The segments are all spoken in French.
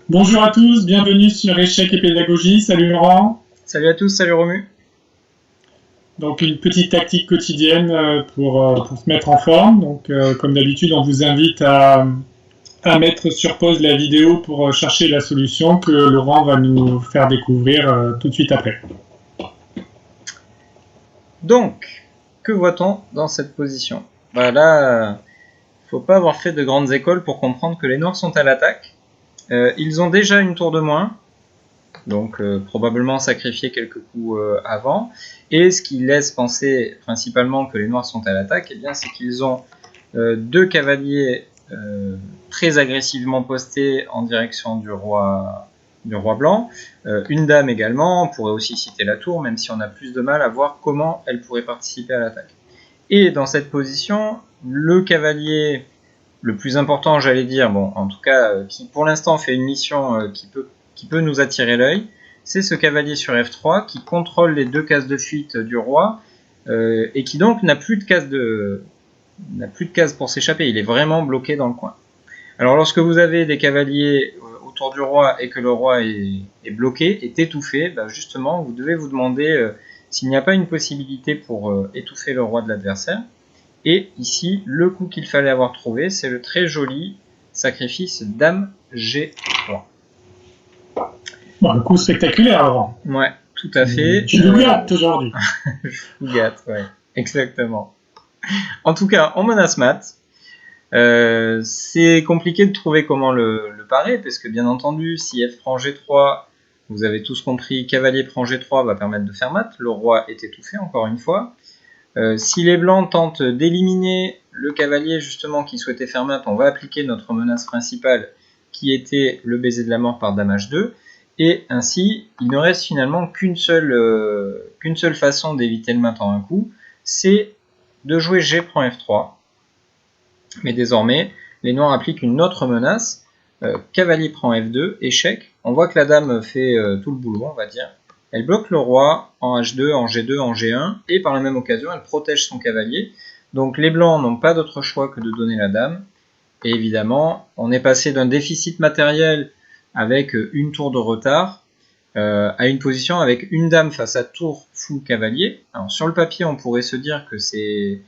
Bonjour à tous, bienvenue sur Échec et Pédagogie. Salut Laurent. Salut à tous, salut Romu. Donc une petite tactique quotidienne pour se mettre en forme. Donc comme d'habitude, on vous invite à mettre sur pause la vidéo pour chercher la solution que Laurent va nous faire découvrir tout de suite après. Donc, que voit-on dans cette position? Là, faut pas avoir fait de grandes écoles pour comprendre que les noirs sont à l'attaque. Ils ont déjà une tour de moins, donc probablement sacrifié quelques coups avant. Et ce qui laisse penser principalement que les noirs sont à l'attaque, eh bien, c'est qu'ils ont deux cavaliers très agressivement postés en direction du roi blanc, une dame également. On pourrait aussi citer la tour, même si on a plus de mal à voir comment elle pourrait participer à l'attaque. Et dans cette position, le cavalier le plus important, j'allais dire, bon, en tout cas, qui pour l'instant fait une mission qui peut nous attirer l'œil, c'est ce cavalier sur F3 qui contrôle les deux cases de fuite du roi et qui donc n'a plus de case pour s'échapper. Il est vraiment bloqué dans le coin. Alors lorsque vous avez des cavaliers autour du roi et que le roi est bloqué, est étouffé, justement vous devez vous demander s'il n'y a pas une possibilité pour étouffer le roi de l'adversaire. Et ici, le coup qu'il fallait avoir trouvé, c'est le très joli sacrifice Dame G3. Bon, un coup spectaculaire, Laurent. Ouais, tout à fait. Tu nous gâtes aujourd'hui. Je vous gâte, ouais, exactement. En tout cas, en menace mat, c'est compliqué de trouver comment le parer, parce que bien entendu, si F prend G3, vous avez tous compris, cavalier prend G3 va permettre de faire mat, le roi est étouffé encore une fois. Si les blancs tentent d'éliminer le cavalier justement qui souhaitait faire mat, on va appliquer notre menace principale qui était le baiser de la mort par dame H2. Et ainsi, il ne reste finalement qu'une seule façon d'éviter le mat en un coup, c'est de jouer G prend F3. Mais désormais, les noirs appliquent une autre menace, cavalier prend F2, échec. On voit que la dame fait tout le boulot, on va dire. Elle bloque le roi en H2, en G2, en G1, et par la même occasion, elle protège son cavalier. Donc les blancs n'ont pas d'autre choix que de donner la dame. Et évidemment, on est passé d'un déficit matériel avec une tour de retard à une position avec une dame face à tour full cavalier. Alors sur le papier, on pourrait se dire que c'est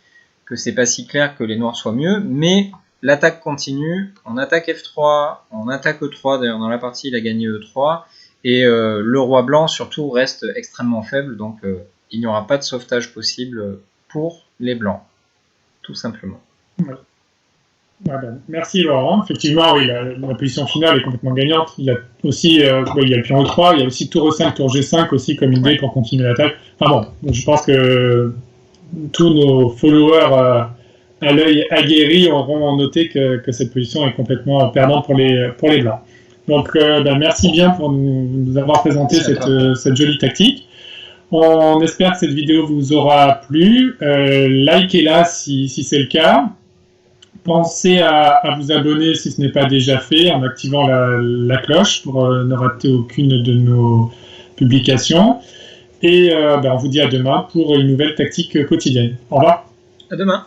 pas si clair que les noirs soient mieux, mais l'attaque continue. On attaque F3, on attaque E3. D'ailleurs, dans la partie, il a gagné E3. Et le roi blanc, surtout, reste extrêmement faible, donc il n'y aura pas de sauvetage possible pour les blancs, tout simplement. Ouais. Merci Laurent. Effectivement, oui, la position finale est complètement gagnante. Il y a aussi il y a le pion E3, il y a aussi tour E5, tour G5 aussi comme idée pour continuer l'attaque. Enfin bon, je pense que tous nos followers à l'œil aguerri auront noté que cette position est complètement perdante pour les blancs. Donc merci bien pour nous avoir présenté cette jolie tactique. On espère que cette vidéo vous aura plu. Likez-la si c'est le cas. Pensez à vous abonner si ce n'est pas déjà fait en activant la cloche pour ne rater aucune de nos publications. Et on vous dit à demain pour une nouvelle tactique quotidienne. Au revoir. À demain.